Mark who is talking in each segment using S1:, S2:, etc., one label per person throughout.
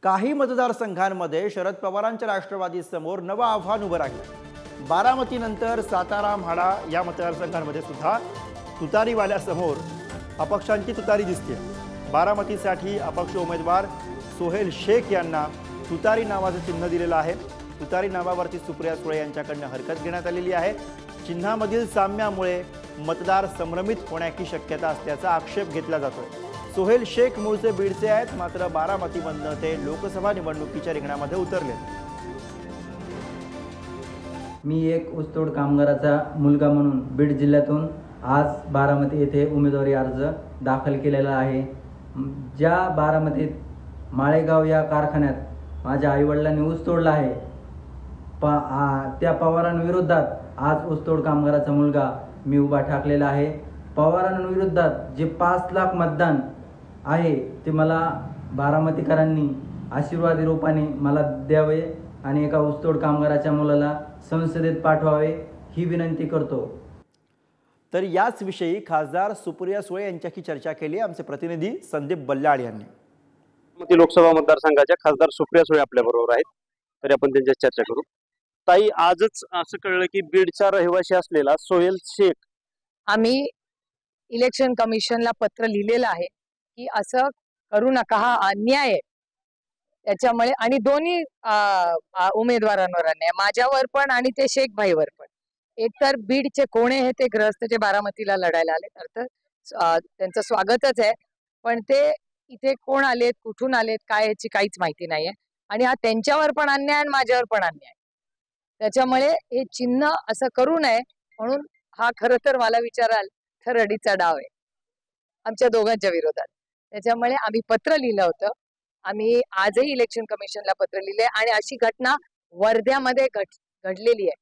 S1: काही मतदारसंघांमध्ये शरद पवारांच्या राष्ट्रवादी समोर नवं आव्हान उभं राहिलं। बारामतीनंतर सातारा म्हाडा या मतदारसंघांमध्ये सुद्धा तुतारीवाल्यासमोर अपक्षांची तुतारी दिसते। बारामतीसाठी अपक्ष उमेदवार सोहेल शेख यांना तुतारी नावाचं चिन्ह दिलेलं आहे। तुतारी नावावरती सुप्रिया सुळे यांच्याकडून हरकत घेण्यात आलेली आहे। चिन्हामधील साम्यामुळे मतदार संभ्रमित होण्याची शक्यता असल्याचा आक्षेप घेतला जातोय। सोहेल शेख मूळचे बीडचे आहेत, मात्र बारामतीमधनं ते लोकसभा निवडणुकीच्या रिंगणामध्ये उतरले।
S2: मी एक ऊसतोड कामगाराचा मुलगा म्हणून बीड जिल्ह्यातून आज बारामती येथे उमेदवारी अर्ज दाखल केलेला आहे। ज्या बारामतीत माळेगाव या कारखान्यात माझ्या आईवडिलांनी ऊस तोडला आहे, त्या पवारांविरोधात आज ऊसतोड कामगाराचा मुलगा मी उभा ठाकलेला आहे। पवारांविरोधात जे 5 लाख मतदान आहे ते मला बारामतीकरांनी आशीर्वादी रूपाने मला द्यावे आणि एका ऊसतोड कामगाराच्या मुलाला संसदेत पाठवावे ही विनंती करतो।
S1: तर याच विषयी खासदार सुप्रिया सुळे यांच्याशी चर्चा केली आमचे प्रतिनिधी संदीप बल्लाळ यांनी।
S3: बारामती लोकसभा मतदारसंघाच्या खासदार सुप्रिया सुळे आपल्या बरोबर आहेत, तरी आपण त्यांच्याशी चर्चा करू। ताई, आजच असं कळलं की बीडचा रहिवासी असलेला सोहेल शेख,
S4: आम्ही इलेक्शन कमिशनला पत्र लिहिलेलं आहे की असं करू नका, हा अन्याय आहे। त्याच्यामुळे आणि दोन्ही उमेदवारांवर अन्याय, माझ्यावर पण आणि ते शेख भाईवर पण। एक तर बीडचे कोणे हे ते ग्रस्त जे बारामतीला लढायला आले, तर त्यांचं स्वागतच आहे, पण ते इथे कोण आलेत, कुठून आलेत, काय याची काहीच माहिती नाहीये आणि हा त्यांच्यावर पण अन्याय आणि माझ्यावर पण अन्याय। त्याच्यामुळे हे चिन्ह असं करू नये म्हणून हा खरं तर मला विचाराल तर रडीचा डाव आहे आमच्या दोघांच्या विरोधात। त्याच्यामुळे आम्ही पत्र लिहिलं होतं, आम्ही आजही इलेक्शन कमिशनला पत्र लिहिले आणि अशी घटना वर्ध्यामध्ये घडलेली आहे,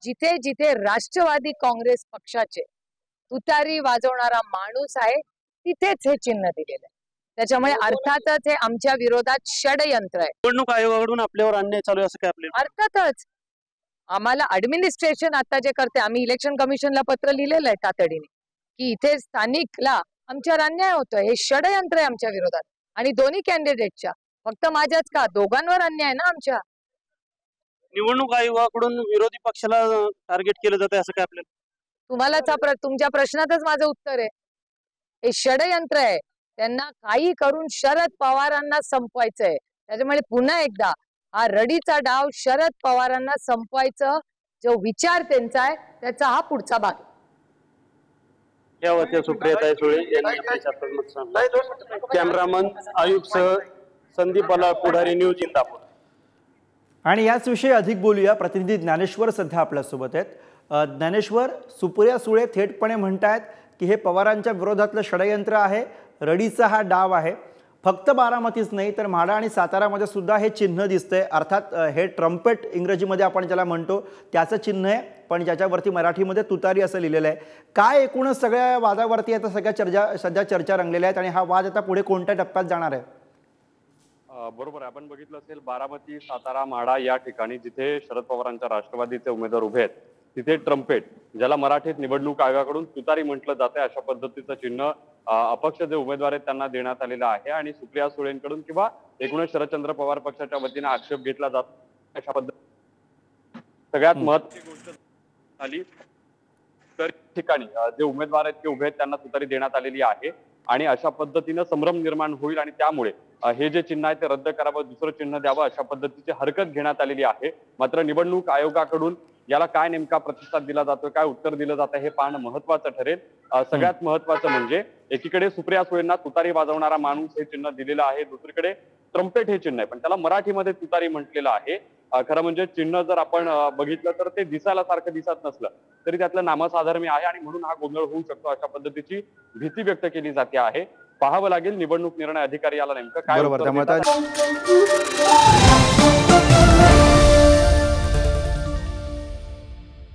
S4: जिथे जिथे राष्ट्रवादी काँग्रेस पक्षाचे तुतारी वाजवणारा माणूस आहे तिथेच हे चिन्ह दिलेलं आहे। त्याच्यामुळे अर्थातच हे आमच्या विरोधात षडयंत्र आहे।
S3: निवडणूक आयोगाकडून आपल्यावर अन्याय चालू आहे असं काय आपल्याला?
S4: अर्थातच आम्हाला ऍडमिनिस्ट्रेशन आता जे करते, आम्ही इलेक्शन कमिशनला पत्र लिहिलेलं आहे तातडीने की इथे स्थानिकला आमच्यावर अन्याय होतोय, हे षडयंत्र आहे आमच्या विरोधात आणि दोन्ही कॅन्डिडेटच्या, फक्त माझ्याच का, दोघांवर अन्याय ना आमच्या।
S3: निवडणूक आयोगाकडून विरोधी पक्षाला टार्गेट केलं जात आहे असं काय आपल्याला?
S4: तुम्हाला तुमच्या प्रश्नातच माझं उत्तर आहे, हे षडयंत्र आहे। त्यांना काही करून शरद पवारांना संपवायचंय। त्याच्यामुळे पुन्हा एकदा हा रडीचा डाव, शरद पवारांना संपवायचं जो विचार त्यांचा आहे त्याचा हा पुढचा भाग।
S3: यावरती सुप्रियाताई सुळे यांनी आपल्या चर्चेत मत सांगितलं। कॅमेरामन आयुब सह संदीप बल्लाळ, पुढारी न्यूज इंदापूर।
S1: आणि याच विषयी अधिक बोलूया, प्रतिनिधी ज्ञानेश्वर सध्या आपल्यासोबत आहेत। ज्ञानेश्वर, सुप्रिया सुळे थेटपणे म्हणतायत की हे पवारांच्या विरोधातलं षडयंत्र आहे, रडीचा हा डाव आहे। फक्त बारामतीच नाही तर म्हाडा आणि सातारामध्ये सुद्धा हे चिन्ह दिसतंय। अर्थात हे ट्रम्पेट इंग्रजीमध्ये आपण ज्याला म्हणतो त्याचं चिन्ह आहे, पण ज्याच्यावरती मराठीमध्ये तुतारी असं लिहिलेलं आहे। काय एकूणच सगळ्या वादावरती आता सध्या चर्चा रंगलेल्या आहेत आणि हा वाद आता पुढे कोणत्या टप्प्यात जाणार आहे?
S5: बरोबर आहे, आपण बघितलं असेल बारामती, सातारा, म्हाडा या ठिकाणी जिथे शरद पवारांच्या राष्ट्रवादीचे उमेदवार उभे आहेत तिथे ट्रम्पेट, ज्याला मराठीत निवडणूक आयोगाकडून तुतारी म्हटलं जाते, अशा पद्धतीचं चिन्ह अपक्ष जे उमेदवार आहेत त्यांना देण्यात आलेलं आहे आणि सुप्रिया सुळेंकडून किंवा एकूणच शरदचंद्र पवार पक्षाच्या वतीने आक्षेप घेतला जातो अशा पद्धती। सगळ्यात महत्त्वाची गोष्ट झाली तर ठिकाणी जे उमेदवार आहेत ते उभे आहेत त्यांना तुतारी देण्यात आलेली आहे आणि अशा पद्धतीनं संभ्रम निर्माण होईल आणि त्यामुळे हे जे चिन्ह आहे ते रद्द करावं, दुसरं चिन्ह द्यावं अशा पद्धतीची हरकत घेण्यात आलेली आहे। मात्र निवडणूक आयोगाकडून याला काय नेमका प्रतिसाद दिला जातोय, काय उत्तर दिलं जातं हे पाहणं महत्वाचं ठरेल। सगळ्यात महत्वाचं म्हणजे एकीकडे सुप्रिया सुळेंना तुतारी वाजवणारा माणूस हे चिन्ह दिलेलं आहे, दुसरीकडे ट्रम्पेट हे चिन्ह आहे, पण त्याला मराठीमध्ये तुतारी म्हटलेलं आहे। खरं म्हणजे चिन्ह जर आपण बघितलं तर ते दिसायला सारखं दिसत नसलं तरी त्यातलं नामसाधर्म्य आहे आणि म्हणून हा गोंधळ होऊ शकतो अशा पद्धतीची भीती व्यक्त केली जाते आहे। पाहावं लागेल निवडणूक निर्णय अधिकारी याला नेमकं काय उत्तर देतात।